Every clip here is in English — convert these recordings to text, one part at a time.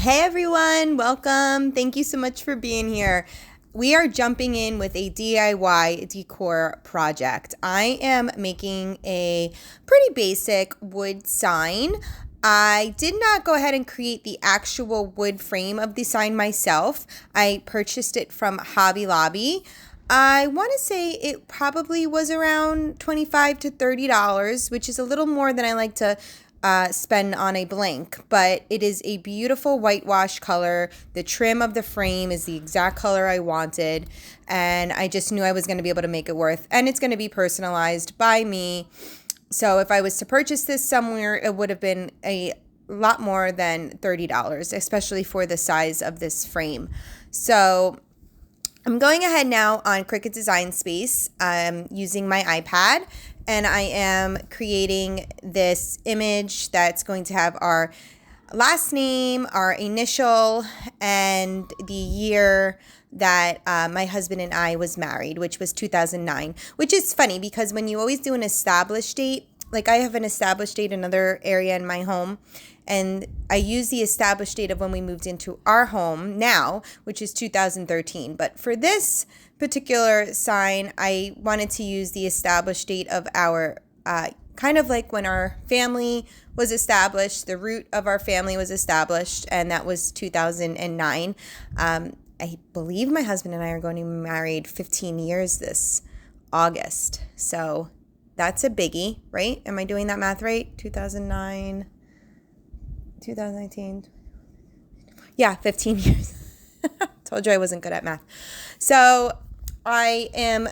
Hey everyone, welcome. Thank you so much for being here. We are jumping in with a DIY decor project. I am making a pretty basic wood sign. I did not go ahead and create the actual wood frame of the sign myself. I purchased it from Hobby Lobby. I want to say it probably was around $25 to $30, which is a little more than I like to spend on a blank, but it is a beautiful whitewash color. The trim of the frame is the exact color I wanted, and I just knew I was going to be able to make it worth, and it's going to be personalized by me. So if I was to purchase this somewhere, it would have been a lot more than $30, especially for the size of this frame. So I'm going ahead now on Cricut Design Space. I'm using my iPad, and I am creating this image that's going to have our last name, our initial, and the year that my husband and I was married, which was 2009, which is funny because when you always do an established date, like I have an established date in another area in my home, and I use the established date of when we moved into our home now, which is 2013. But for this particular sign, I wanted to use the established date of our, kind of like when our family was established, the root of our family was established, and that was 2009. I believe my husband and I are going to be married 15 years this August. So that's a biggie, right? Am I doing that math right? 2009... 2019. Yeah, 15 years. Told you I wasn't good at math. So I am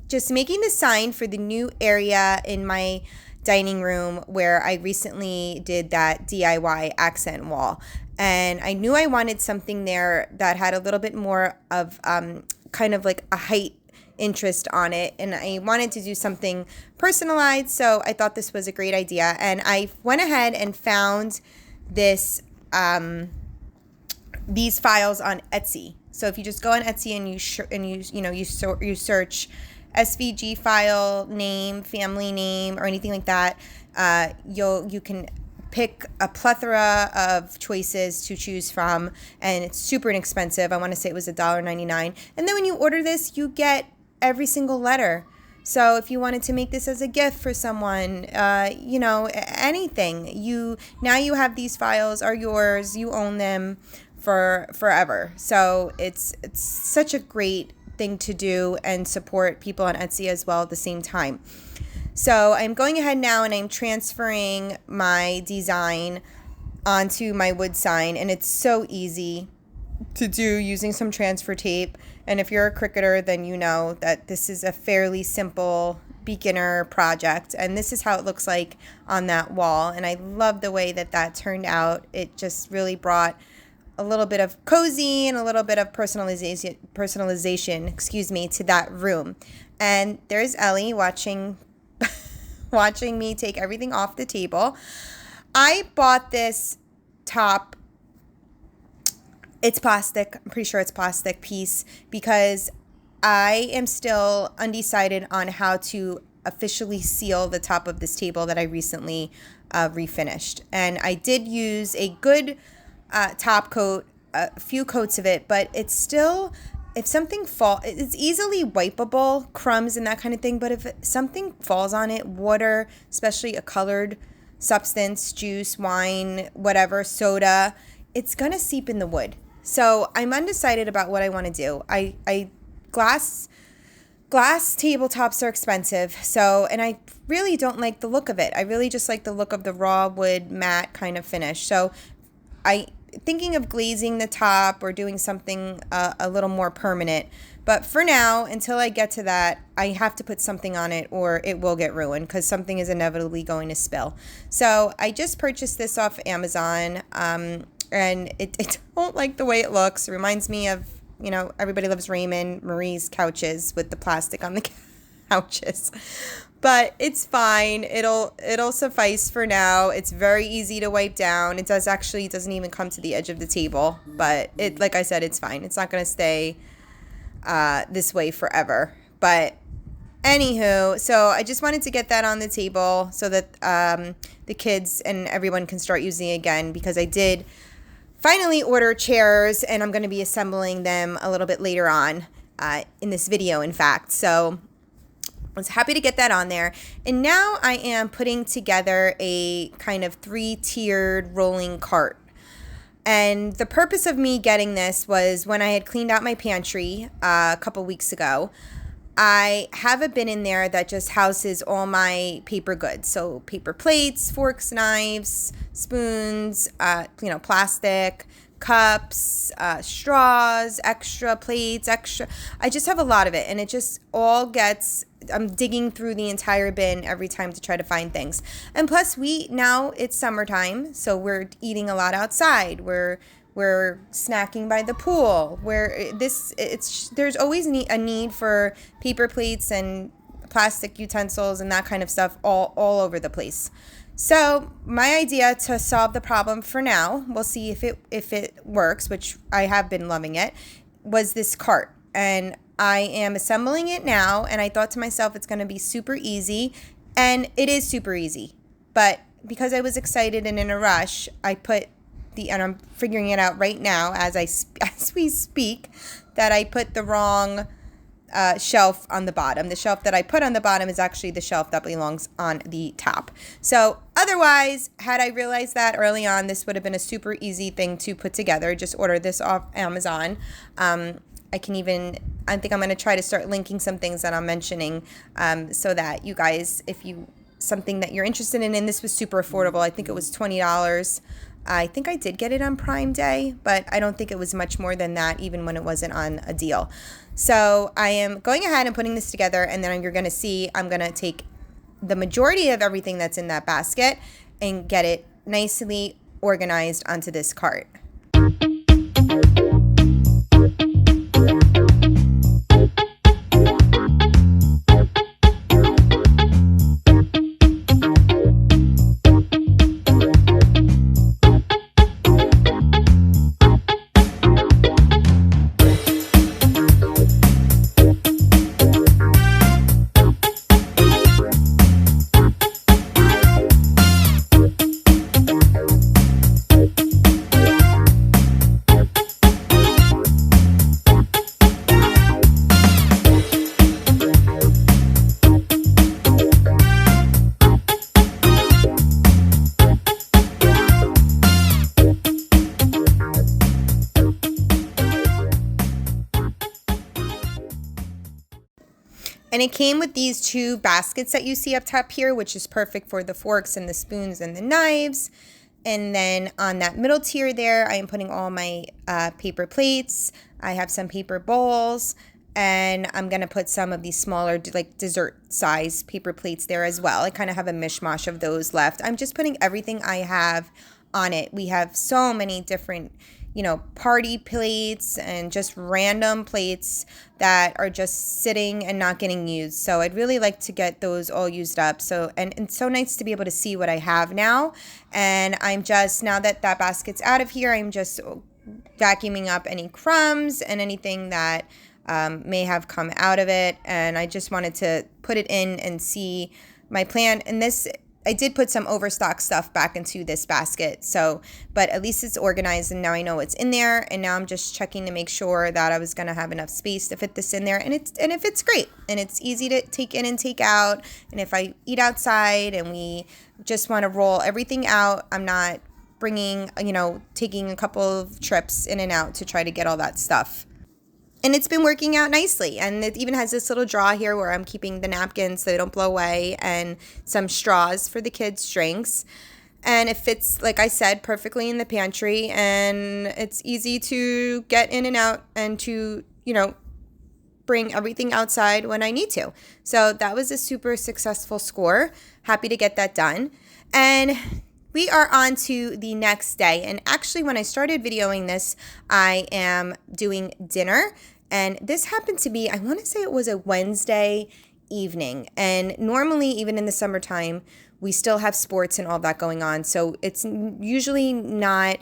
just making the sign for the new area in my dining room where I recently did that DIY accent wall. And I knew I wanted something there that had a little bit more of kind of like a height interest on it, and I wanted to do something personalized, so I thought this was a great idea. And I went ahead and found this these files on Etsy. So if you just go on Etsy and you search SVG file name, family name, or anything like that, you can pick a plethora of choices to choose from, and it's super inexpensive. I want to say it was $1.99. And then when you order this, you get every single letter. So if you wanted to make this as a gift for someone, anything, you have these files are yours. You own them for forever. So it's such a great thing to do and support people on Etsy as well at the same time. So I'm going ahead now and I'm transferring my design onto my wood sign, and it's so easy to do using some transfer tape. And if you're a Cricketer, then you know that this is a fairly simple beginner project, and this is how it looks like on that wall. And I love the way that turned out. It just really brought a little bit of cozy and a little bit of personalization, to that room. And there's Ellie watching me take everything off the table. I bought this top. It's plastic. I'm pretty sure it's plastic piece because I am still undecided on how to officially seal the top of this table that I recently refinished. And I did use a good top coat, a few coats of it, but it's still, if something it's easily wipeable, crumbs and that kind of thing. But if something falls on it, water, especially a colored substance, juice, wine, whatever, soda, it's going to seep in the wood. So I'm undecided about what I want to do. Glass tabletops are expensive. So, and I really don't like the look of it. I really just like the look of the raw wood matte kind of finish. So thinking of glazing the top or doing something a little more permanent. But for now, until I get to that, I have to put something on it or it will get ruined because something is inevitably going to spill. So I just purchased this off Amazon. And it don't like the way it looks. It reminds me of, Everybody Loves Raymond, Marie's couches with the plastic on the couches. But it's fine. It'll suffice for now. It's very easy to wipe down. It doesn't even come to the edge of the table. But like I said, it's fine. It's not going to stay this way forever. But anywho, so I just wanted to get that on the table so that the kids and everyone can start using it again, because I did finally order chairs, and I'm going to be assembling them a little bit later on in this video, in fact. So I was happy to get that on there. And now I am putting together a kind of 3-tiered rolling cart. And the purpose of me getting this was when I had cleaned out my pantry a couple weeks ago. I have a bin in there that just houses all my paper goods. So paper plates, forks, knives, spoons, plastic, cups, straws, extra plates, I just have a lot of it, and it just all gets, I'm digging through the entire bin every time to try to find things. And plus now it's summertime, so we're eating a lot outside. We're snacking by the pool. There's always a need for paper plates and plastic utensils and that kind of stuff all over the place. So my idea to solve the problem for now, we'll see if it works, which I have been loving it, was this cart. And I am assembling it now, and I thought to myself it's going to be super easy, and it is super easy. But because I was excited and in a rush, and I'm figuring it out right now as we speak, that I put the wrong shelf on the bottom. The shelf that I put on the bottom is actually the shelf that belongs on the top. So otherwise, had I realized that early on, this would have been a super easy thing to put together. Just order this off Amazon. I think I'm going to try to start linking some things that I'm mentioning so that you guys, something that you're interested in, and this was super affordable. I think it was $20. I think I did get it on Prime Day, but I don't think it was much more than that, even when it wasn't on a deal. So I am going ahead and putting this together, and then you're going to see I'm going to take the majority of everything that's in that basket and get it nicely organized onto this cart. And it came with these 2 baskets that you see up top here, which is perfect for the forks and the spoons and the knives. And then on that middle tier there, I am putting all my paper plates. I have some paper bowls, and I'm going to put some of these smaller, like dessert size paper plates there as well. I kind of have a mishmash of those left. I'm just putting everything I have on it. We have so many different party plates and just random plates that are just sitting and not getting used. So I'd really like to get those all used up. So, and it's so nice to be able to see what I have now. And I'm just, now that basket's out of here, I'm just vacuuming up any crumbs and anything that may have come out of it. And I just wanted to put it in and see my plan. And this, I did put some overstock stuff back into this basket, but at least it's organized, and now I know it's in there, and now I'm just checking to make sure that I was going to have enough space to fit this in there, and if it's great, and it's easy to take in and take out, and if I eat outside and we just want to roll everything out, I'm not taking a couple of trips in and out to try to get all that stuff. And it's been working out nicely. And it even has this little drawer here where I'm keeping the napkins so they don't blow away, and some straws for the kids' drinks. And it fits, like I said, perfectly in the pantry. And it's easy to get in and out and to, bring everything outside when I need to. So that was a super successful score. Happy to get that done. And we are on to the next day. And actually, when I started videoing this, I am doing dinner. And this happened to be, I want to say it was a Wednesday evening. And normally, even in the summertime, we still have sports and all that going on. So it's usually not,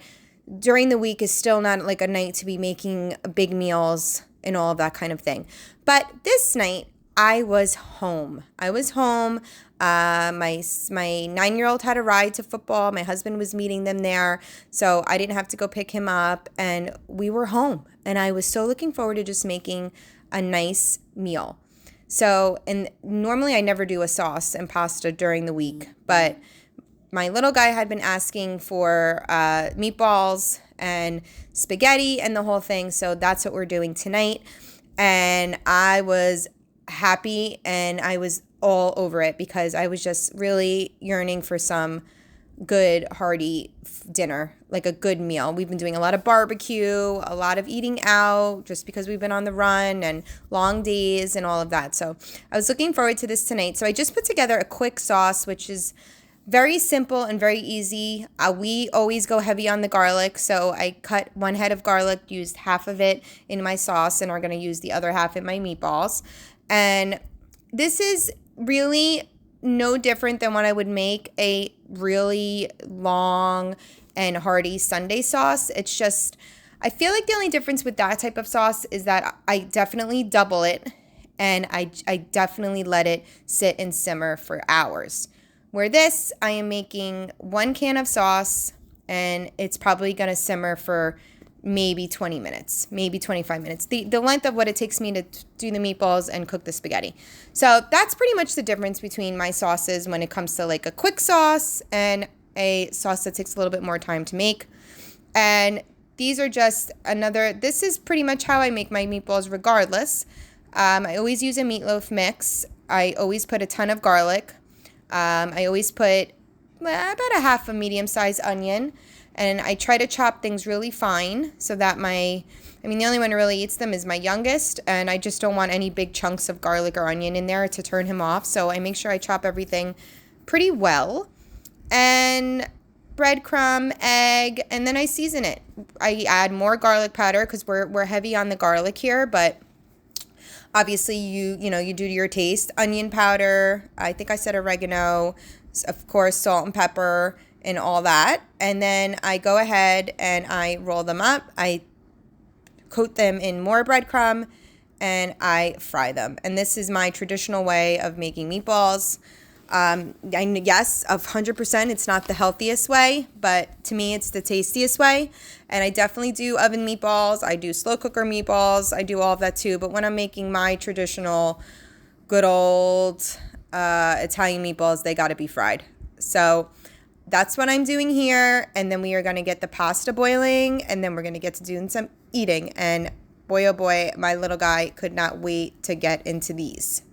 during the week is still not like a night to be making big meals and all of that kind of thing. But this night, I was home. My 9-year-old had a ride to football. My husband was meeting them there, so I didn't have to go pick him up, and we were home. And I was so looking forward to just making a nice meal. So, and normally I never do a sauce and pasta during the week, but my little guy had been asking for meatballs and spaghetti and the whole thing, so that's what we're doing tonight. And I was happy and I was all over it because I was just really yearning for some good hearty dinner, like a good meal. We've been doing a lot of barbecue, a lot of eating out just because we've been on the run and long days and all of that. So I was looking forward to this tonight. So I just put together a quick sauce, which is very simple and very easy. We always go heavy on the garlic, so I cut 1 head of garlic, used half of it in my sauce, and are going to use the other half in my meatballs. And this is really no different than when I would make a really long and hearty Sunday sauce. It's just, I feel like the only difference with that type of sauce is that I definitely double it, and I definitely let it sit and simmer for hours. Where this, I am making 1 can of sauce, and it's probably going to simmer for maybe 20 minutes, maybe 25 minutes, the length of what it takes me to do the meatballs and cook the spaghetti. So that's pretty much the difference between my sauces when it comes to like a quick sauce and a sauce that takes a little bit more time to make. And these are just this is pretty much how I make my meatballs regardless. I always use a meatloaf mix. I always put a ton of garlic. I always put about a half a medium-sized onion, and I try to chop things really fine so that the only one who really eats them is my youngest, and I just don't want any big chunks of garlic or onion in there to turn him off, so I make sure I chop everything pretty well. And breadcrumb, egg, and then I season it. I add more garlic powder because we're heavy on the garlic here, but obviously, you do to your taste. Onion powder, I think I said oregano, of course, salt and pepper and all that. And then I go ahead and I roll them up. I coat them in more breadcrumb and I fry them. And this is my traditional way of making meatballs. Yes, 100%, it's not the healthiest way, but to me, it's the tastiest way. And I definitely do oven meatballs. I do slow cooker meatballs. I do all of that too. But when I'm making my traditional, good old Italian meatballs, they got to be fried. So that's what I'm doing here. And then we are going to get the pasta boiling, and then we're going to get to doing some eating. And boy, oh boy, my little guy could not wait to get into these.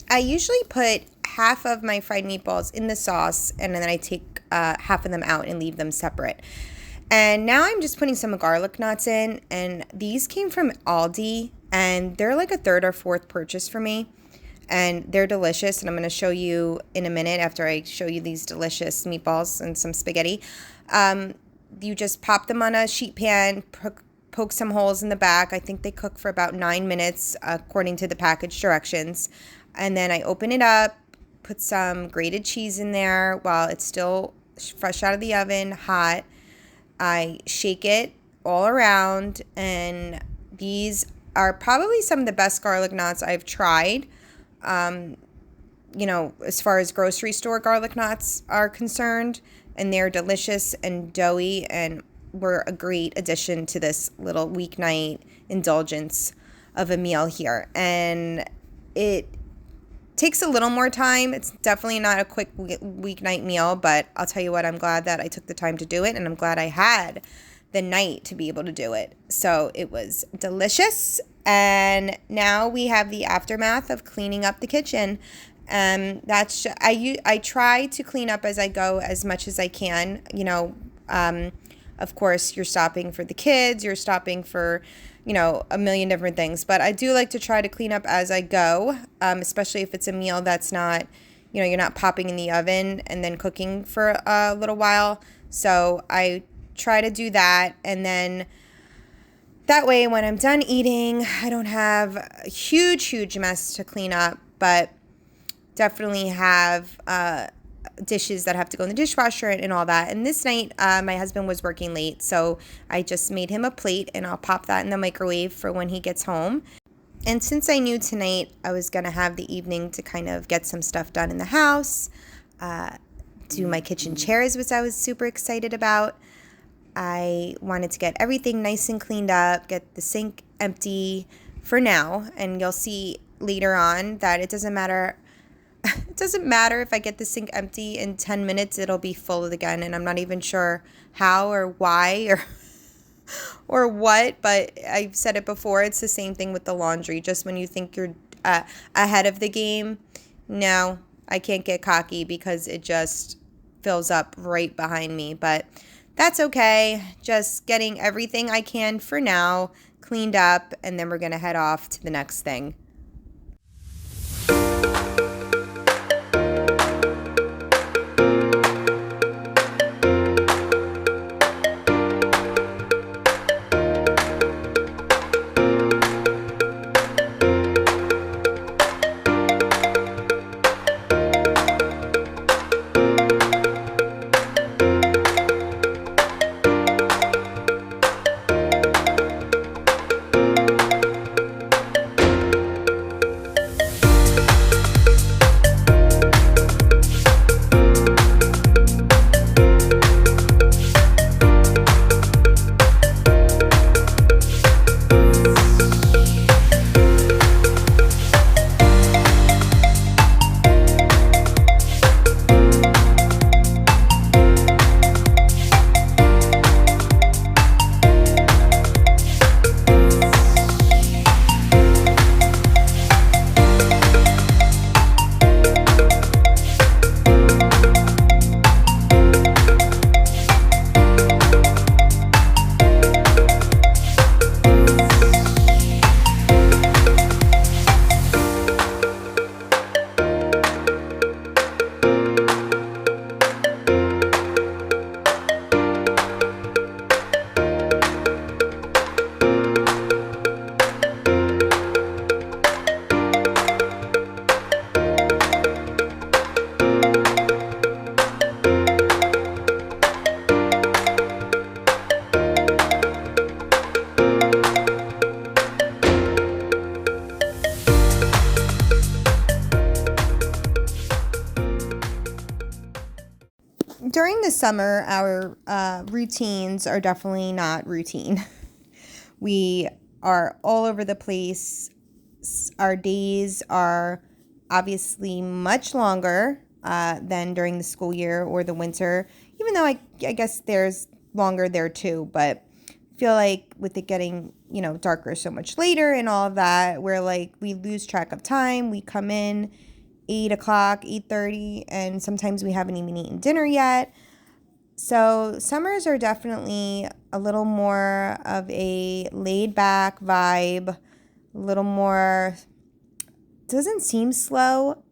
I usually put half of my fried meatballs in the sauce, and then I take half of them out and leave them separate. And now I'm just putting some garlic knots in, and these came from Aldi, and they're like a third or fourth purchase for me, and they're delicious, and I'm going to show you in a minute after I show you these delicious meatballs and some spaghetti. You just pop them on a sheet pan, poke some holes in the back. I think they cook for about 9 minutes according to the package directions. And then I open it up, put some grated cheese in there while it's still fresh out of the oven, hot. I shake it all around, and these are probably some of the best garlic knots I've tried. As far as grocery store garlic knots are concerned, and they're delicious and doughy and were a great addition to this little weeknight indulgence of a meal here. And it takes a little more time. It's definitely not a quick weeknight meal, but I'll tell you what, I'm glad that I took the time to do it, and I'm glad I had the night to be able to do it. So it was delicious. And now we have the aftermath of cleaning up the kitchen. I try to clean up as I go as much as I can. Of course, you're stopping for the kids, you're stopping for, a million different things. But I do like to try to clean up as I go, especially if it's a meal that's not, you're not popping in the oven and then cooking for a little while. So I try to do that, and then that way when I'm done eating, I don't have a huge mess to clean up, but definitely have dishes that have to go in the dishwasher and all that. And this night, my husband was working late, so I just made him a plate, and I'll pop that in the microwave for when he gets home. And since I knew tonight I was going to have the evening to kind of get some stuff done in the house, do my kitchen chairs, which I was super excited about, I wanted to get everything nice and cleaned up, get the sink empty for now, and you'll see later on that it doesn't matter. It doesn't matter if I get the sink empty in 10 minutes, it'll be full again, and I'm not even sure how or why or what, but I've said it before, it's the same thing with the laundry. Just when you think you're ahead of the game, no, I can't get cocky because it just fills up right behind me, but that's okay. Just getting everything I can for now cleaned up, and then we're going to head off to the next thing. During the summer, our routines are definitely not routine. We are all over the place. Our days are obviously much longer than during the school year or the winter, even though I guess there's longer there too. But I feel like with it getting, darker so much later and all of that, we lose track of time. We come in 8 o'clock, 8:30, and sometimes we haven't even eaten dinner yet. So summers are definitely a little more of a laid-back vibe, a little more, doesn't seem slow.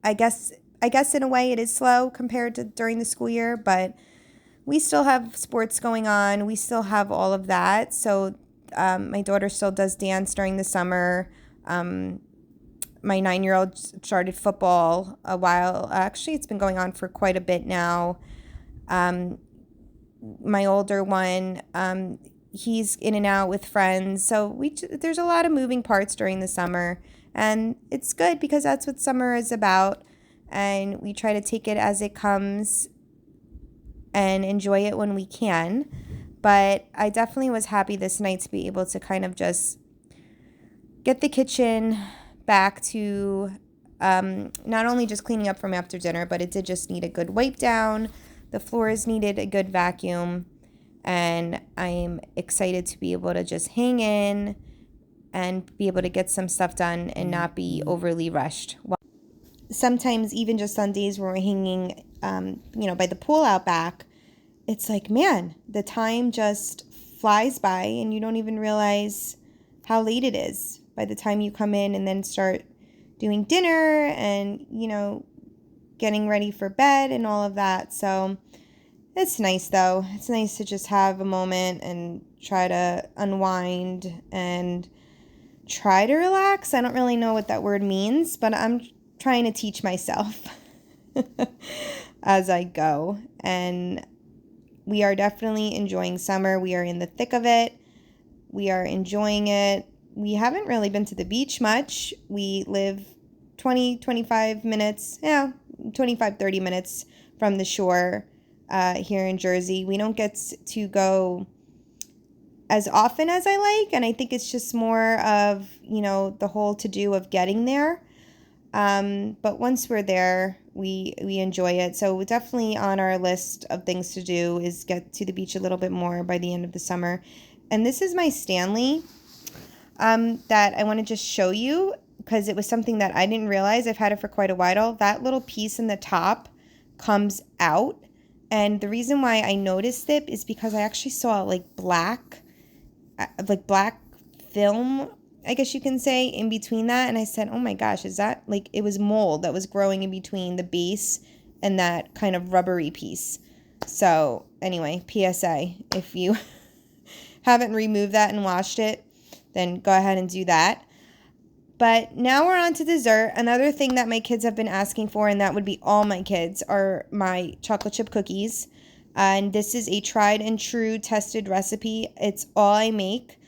I guess in a way it is slow compared to during the school year, but we still have sports going on. We still have all of that. So my daughter still does dance during the summer. My 9-year-old started football a while. Actually, it's been going on for quite a bit now. my older one, he's in and out with friends. So there's a lot of moving parts during the summer, and it's good because that's what summer is about. And we try to take it as it comes and enjoy it when we can. But I definitely was happy this night to be able to kind of just get the kitchen back to not only just cleaning up from after dinner, but it did just need a good wipe down. The floors needed a good vacuum. And I'm excited to be able to just hang in and be able to get some stuff done and not be overly rushed. Sometimes even just on days where we're hanging, by the pool out back, it's like, man, the time just flies by and you don't even realize how late it is by the time you come in and then start doing dinner and, getting ready for bed and all of that. So it's nice though. It's nice to just have a moment and try to unwind and try to relax. I don't really know what that word means, but I'm trying to teach myself as I go. And we are definitely enjoying summer. We are in the thick of it. We are enjoying it. We haven't really been to the beach much. We live 25 minutes, 30 minutes from the shore here in Jersey. We don't get to go as often as I like, and I think it's just more of, the whole to-do of getting there. But once we're there, we enjoy it. So definitely on our list of things to do is get to the beach a little bit more by the end of the summer. And this is my Stanley that I want to just show you because it was something that I didn't realize. I've had it for quite a while. That little piece in the top comes out. And the reason why I noticed it is because I actually saw black film, I guess you can say, in between that. And I said, oh my gosh, is that it was mold that was growing in between the base and that kind of rubbery piece. So anyway, PSA, if you haven't removed that and washed it, then go ahead and do that. But now we're on to dessert. Another thing that my kids have been asking for, and that would be all my kids, are my chocolate chip cookies. And this is a tried and true tested recipe. It's all I make.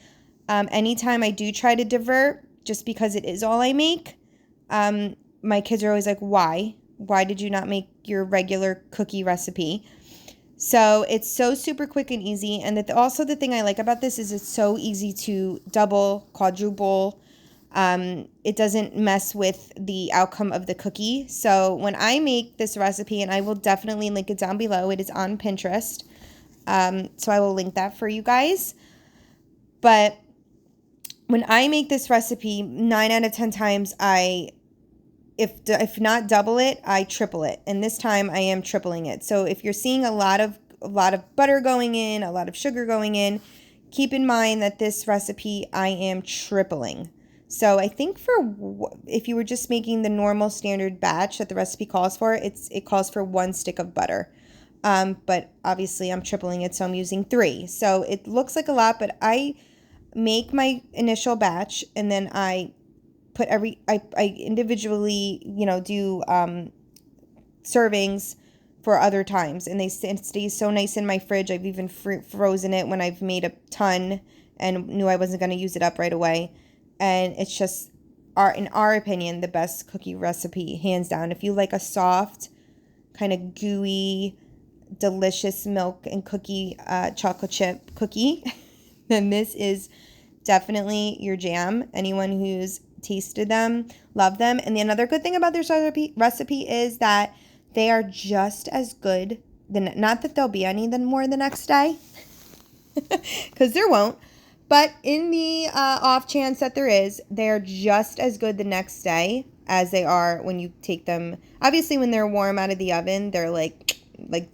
Anytime I do try to divert, just because it is all I make, my kids are always like, why? Why did you not make your regular cookie recipe? So it's so super quick and easy. And also the thing I like about this is it's so easy to double, quadruple. It doesn't mess with the outcome of the cookie. So when I make this recipe, and I will definitely link it down below, it is on Pinterest. So I will link that for you guys. But when I make this recipe, 9 out of 10 times if not double it, I triple it. And this time I am tripling it. So if you're seeing a lot of butter going in, a lot of sugar going in, keep in mind that this recipe I am tripling. So I think if you were just making the normal standard batch that the recipe calls for, it calls for 1 stick of butter. But obviously I'm tripling it, so I'm using 3. So it looks like a lot, but I make my initial batch and then I put I individually, do servings for other times, and it stays so nice in my fridge. I've even frozen it when I've made a ton and knew I wasn't going to use it up right away. And it's just, in our opinion, the best cookie recipe, hands down. If you like a soft, kind of gooey, delicious milk and cookie, chocolate chip cookie, then this is definitely your jam. Anyone who's tasted them, love them. And another good thing about this recipe is that they are just as good. Not that there'll be any more the next day, because there won't. But in the off chance that there is, they're just as good the next day as they are when you take them. Obviously, when they're warm out of the oven, they're like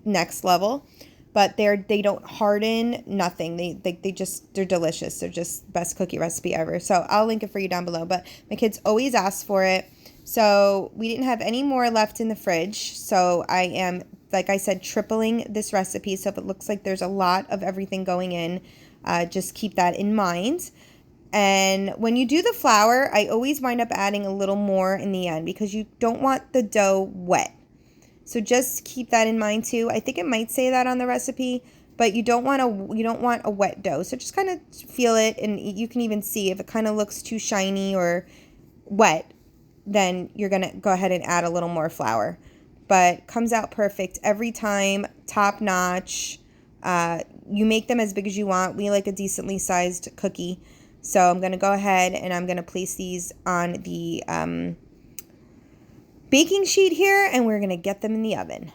next level. But they don't harden, nothing. They're delicious. They're just best cookie recipe ever. So I'll link it for you down below. But my kids always ask for it. So we didn't have any more left in the fridge. So I am, like I said, tripling this recipe. So if it looks like there's a lot of everything going in, just keep that in mind. And when you do the flour, I always wind up adding a little more in the end because you don't want the dough wet. So just keep that in mind too. I think it might say that on the recipe, but you don't want a wet dough. So just kind of feel it, and you can even see if it kind of looks too shiny or wet, then you're going to go ahead and add a little more flour. But comes out perfect every time, top notch. You make them as big as you want. We like a decently sized cookie. So I'm going to go ahead and I'm going to place these on the baking sheet here, and we're going to get them in the oven.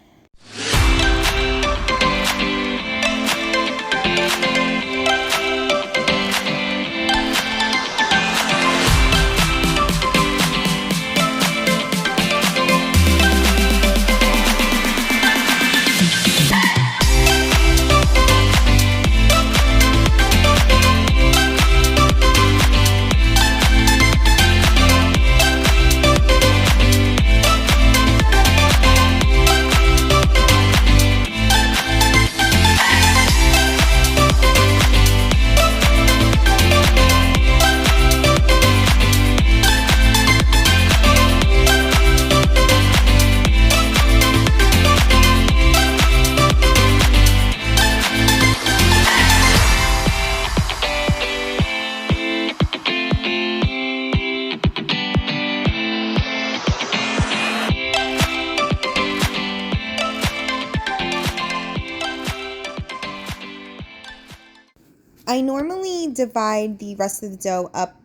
I normally divide the rest of the dough up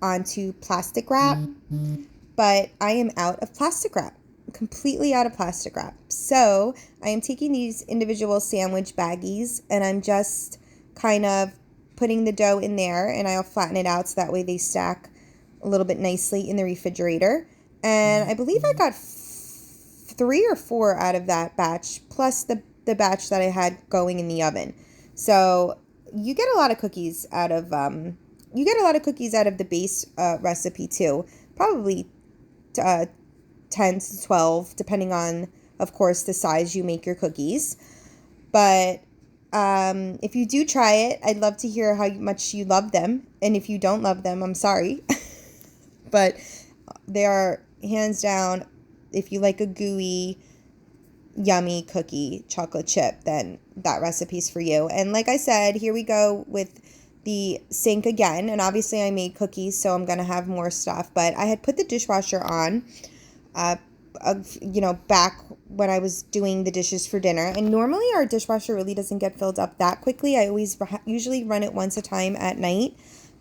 onto plastic wrap, but I am out of plastic wrap, completely out of plastic wrap. So I am taking these individual sandwich baggies and I'm just kind of putting the dough in there, and I'll flatten it out so that way they stack a little bit nicely in the refrigerator. And I believe I got 3 or 4 out of that batch, plus the batch that I had going in the oven. So you get a lot of cookies out of the base recipe too. Probably 10 to 12, depending on, of course, the size you make your cookies. But if you do try it, I'd love to hear how much you love them. And if you don't love them, I'm sorry. But they are hands down, if you like a gooey, yummy cookie chocolate chip, then that recipe's for you. And like I said, here we go with the sink again, and obviously I made cookies, so I'm gonna have more stuff, but I had put the dishwasher on back when I was doing the dishes for dinner, and normally our dishwasher really doesn't get filled up that quickly. I usually run it once a time at night,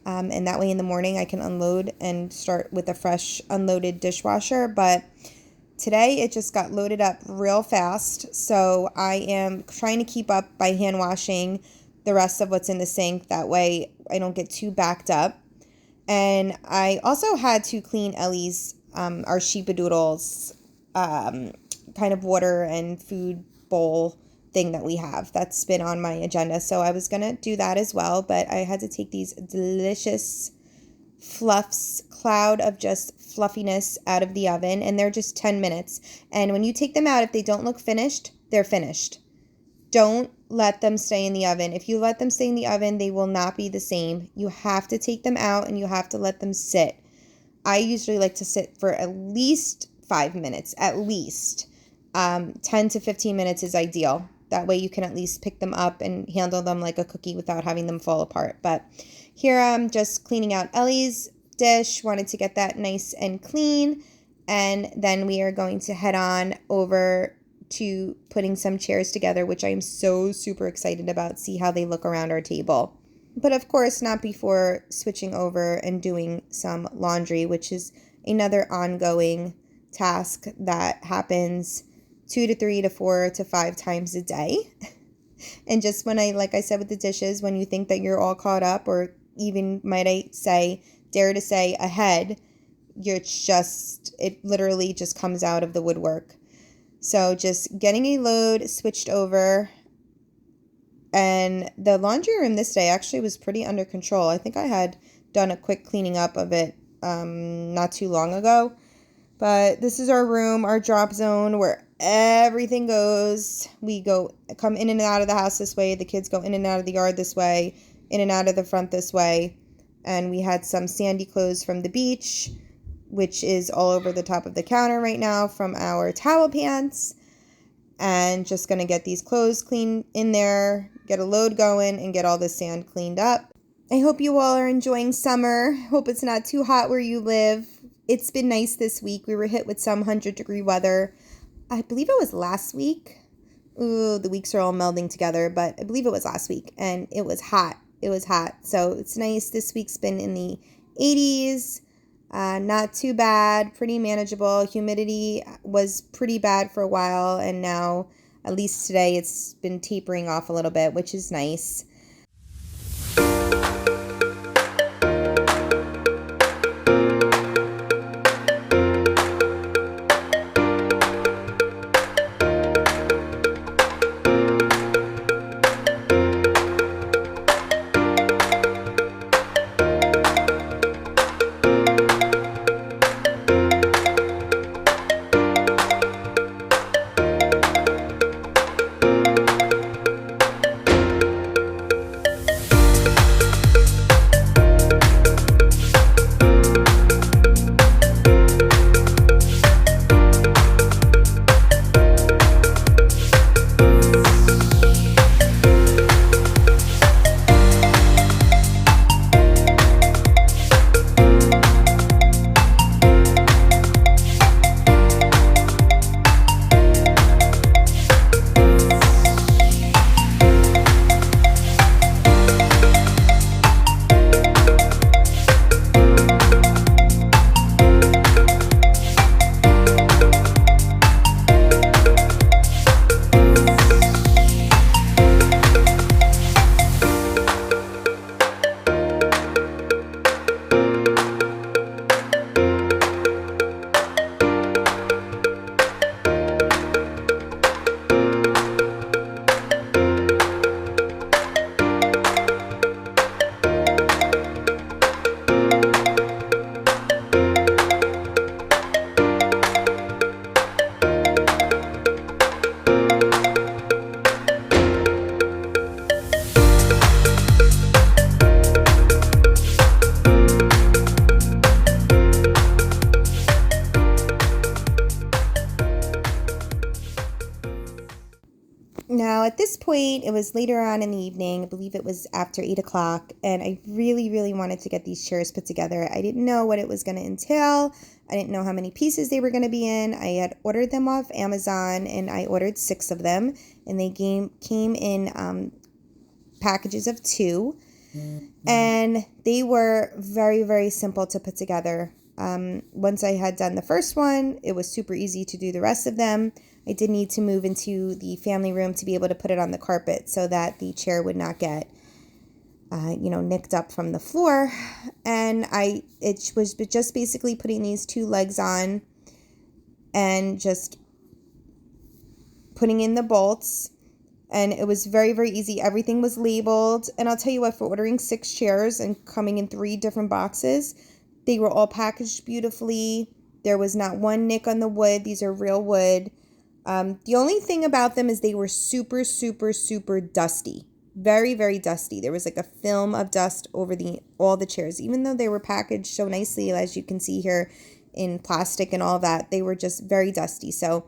and that way in the morning I can unload and start with a fresh unloaded dishwasher. But today it just got loaded up real fast, so I am trying to keep up by hand washing the rest of what's in the sink. That way I don't get too backed up. And I also had to clean Ellie's, our sheepadoodle's, kind of water and food bowl thing that we have. That's been on my agenda, so I was going to do that as well, but I had to take these delicious cloud of just fluffiness out of the oven, and they're just 10 minutes. And when you take them out, if they don't look finished, they're finished. Don't let them stay in the oven. If you let them stay in the oven, they will not be the same. You have to take them out and you have to let them sit. I usually like to sit for at least 5 minutes, at least. 10 to 15 minutes is ideal. That way you can at least pick them up and handle them like a cookie without having them fall apart. But here I'm just cleaning out Ellie's dish. Wanted to get that nice and clean. And then we are going to head on over to putting some chairs together, which I am so super excited about. See how they look around our table. But of course, not before switching over and doing some laundry, which is another ongoing task that happens 2 to 3 to 4 to 5 times a day. And just when like I said with the dishes, when you think that you're all caught up, or even might I say, dare to say ahead, it literally just comes out of the woodwork. So just getting a load switched over. And the laundry room this day actually was pretty under control. I think I had done a quick cleaning up of it not too long ago. But this is our room, our drop zone, where everything goes. We come in and out of the house this way. The kids go in and out of the yard this way, in and out of the front this way. And we had some sandy clothes from the beach, which is all over the top of the counter right now from our towel pants. And just going to get these clothes clean in there, get a load going and get all the sand cleaned up. I hope you all are enjoying summer. Hope it's not too hot where you live. It's been nice this week. We were hit with some 100-degree weather. I believe it was last week. Ooh, the weeks are all melding together, but I believe it was last week, and it was hot. It was hot. So it's nice. This week's been in the 80s. Not too bad. Pretty manageable. Humidity was pretty bad for a while, and now, at least today, it's been tapering off a little bit, which is nice. Now, at this point, it was later on in the evening. I believe it was after 8 o'clock, and I really, really wanted to get these chairs put together. I didn't know what it was going to entail. I didn't know how many pieces they were going to be in. I had ordered them off Amazon, and I ordered 6 of them, and they came in packages of 2, and they were very, very simple to put together. Once I had done the first one, it was super easy to do the rest of them. I did need to move into the family room to be able to put it on the carpet so that the chair would not get, nicked up from the floor. And it was just basically putting these 2 legs on and just putting in the bolts. And it was very, very easy. Everything was labeled. And I'll tell you what, for ordering 6 chairs and coming in 3 different boxes, they were all packaged beautifully. There was not one nick on the wood. These are real wood. The only thing about them is they were super, super, super dusty. Very, very dusty. There was like a film of dust over all the chairs. Even though they were packaged so nicely, as you can see here, in plastic and all that, they were just very dusty. So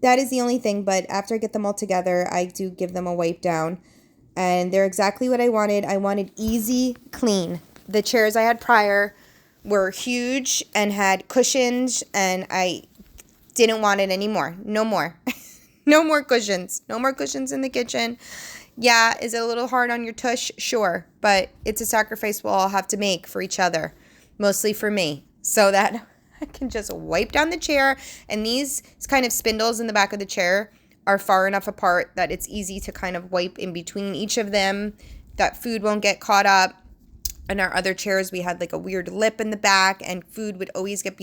that is the only thing. But after I get them all together, I do give them a wipe down. And they're exactly what I wanted. I wanted easy clean. The chairs I had prior were huge and had cushions, and I didn't want it anymore. No more. No more cushions. No more cushions in the kitchen. Yeah, is it a little hard on your tush? Sure. But it's a sacrifice we'll all have to make for each other. Mostly for me. So that I can just wipe down the chair. And these kind of spindles in the back of the chair are far enough apart that it's easy to kind of wipe in between each of them. That food won't get caught up. In our other chairs, we had like a weird lip in the back, and food would always get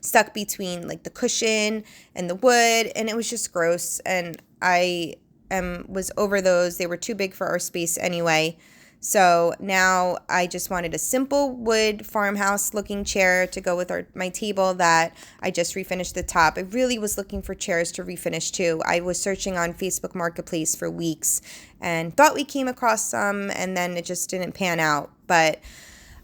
stuck between like the cushion and the wood, and it was just gross. And I was over those. They were too big for our space anyway. So now I just wanted a simple wood farmhouse looking chair to go with my table that I just refinished the top. I really was looking for chairs to refinish too. I was searching on Facebook Marketplace for weeks and thought we came across some, and then it just didn't pan out. But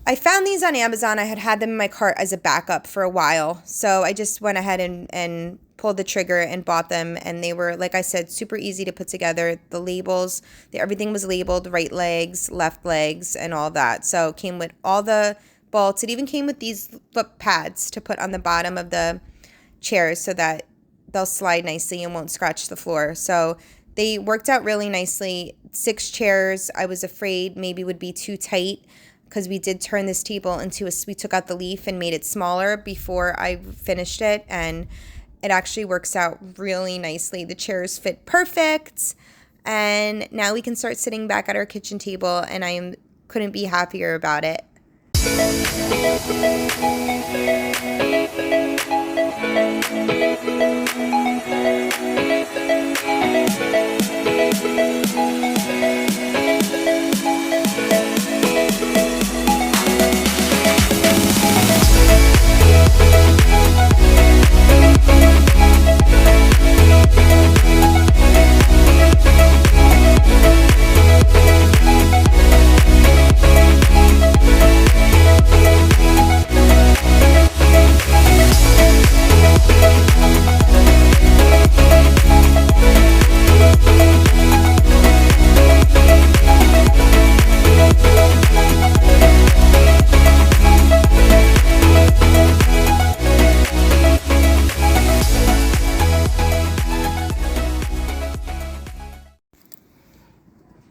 I found these on Amazon. I had them in my cart as a backup for a while. So I just went ahead and pulled the trigger and bought them. And they were, like I said, super easy to put together. The labels, everything was labeled, right legs, left legs, and all that. So it came with all the bolts. It even came with these foot pads to put on the bottom of the chairs so that they'll slide nicely and won't scratch the floor. So they worked out really nicely. 6 chairs, I was afraid maybe would be too tight, because we did turn this table into we took out the leaf and made it smaller before I finished it, and it actually works out really nicely. The chairs fit perfect, and now we can start sitting back at our kitchen table, and couldn't be happier about it.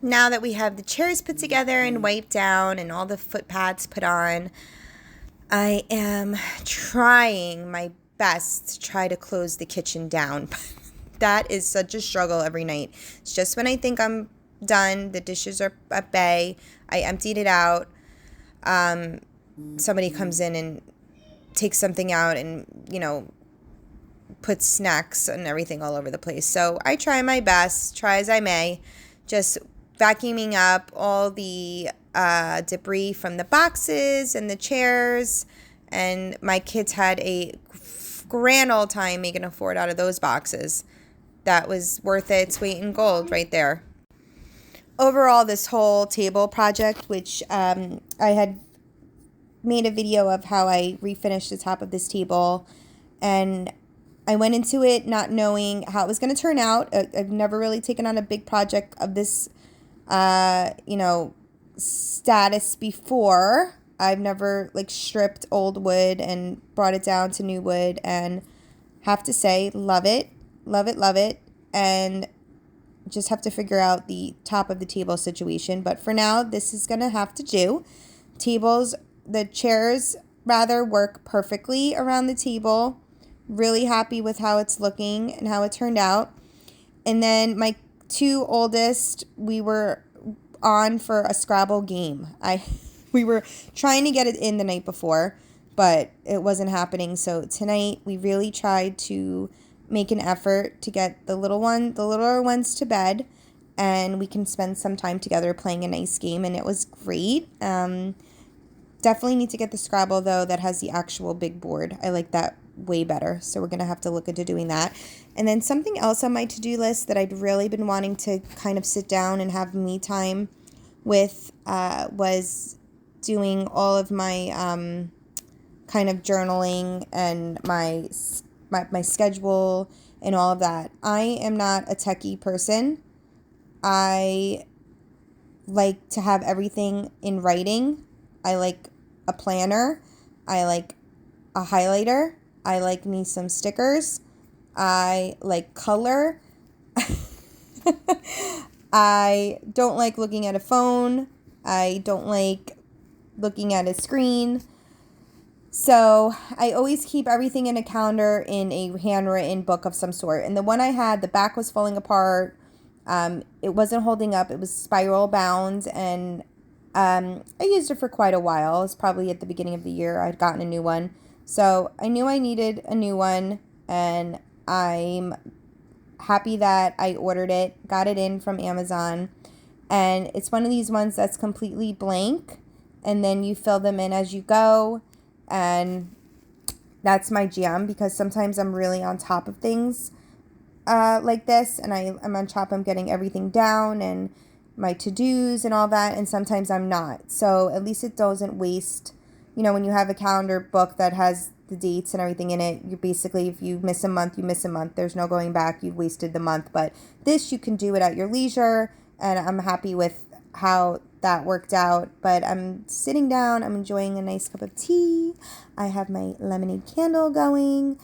Now that we have the chairs put together and wiped down and all the foot pads put on, I am trying my best to try to close the kitchen down. That is such a struggle every night. It's just when I think I'm done, the dishes are at bay, I emptied it out, somebody comes in and takes something out and, puts snacks and everything all over the place. So I try my best, try as I may, just vacuuming up all the debris from the boxes and the chairs. And my kids had a grand old time making a fort out of those boxes. That was worth its weight in gold right there. Overall, this whole table project, which I had made a video of how I refinished the top of this table, and I went into it not knowing how it was going to turn out. I've never really taken on a big project of this status before. I've never stripped old wood and brought it down to new wood, and have to say, love it, and just have to figure out the top of the table situation. But for now, this is gonna have to do. The chairs rather work perfectly around the table. Really happy with how it's looking and how it turned out. And then my 2 oldest, we were on for a Scrabble game. We were trying to get it in the night before, but it wasn't happening. So tonight we really tried to make an effort to get the littler ones to bed, and we can spend some time together playing a nice game, and it was great. Definitely need to get the Scrabble though that has the actual big board. I like that way better. So we're going to have to look into doing that. And then something else on my to-do list that I'd really been wanting to kind of sit down and have me time with was doing all of my kind of journaling and my schedule and all of that. I am not a techie person. I like to have everything in writing. I like a planner. I like a highlighter. I like me some stickers. I like color. I don't like looking at a phone. I don't like looking at a screen. So I always keep everything in a calendar in a handwritten book of some sort. And the one I had, the back was falling apart. It wasn't holding up. It was spiral bound, and I used it for quite a while. It was probably at the beginning of the year I'd gotten a new one. So I knew I needed a new one, and I'm happy that I ordered it, got it in from Amazon. And it's one of these ones that's completely blank, and then you fill them in as you go. And that's my jam, because sometimes I'm really on top of things like this, and I'm on top. I'm getting everything down and my to-dos and all that, and sometimes I'm not. So at least it doesn't waste, when you have a calendar book that has the dates and everything in it, you basically, if you miss a month, you miss a month. There's no going back. You've wasted the month. But this, you can do it at your leisure, and I'm happy with how that worked out. But I'm sitting down. I'm enjoying a nice cup of tea. I have my lemonade candle going,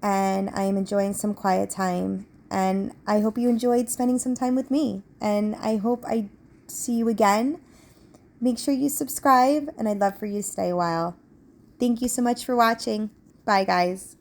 and I am enjoying some quiet time. And I hope you enjoyed spending some time with me. And I hope I see you again. Make sure you subscribe, and I'd love for you to stay a while. Thank you so much for watching. Bye, guys.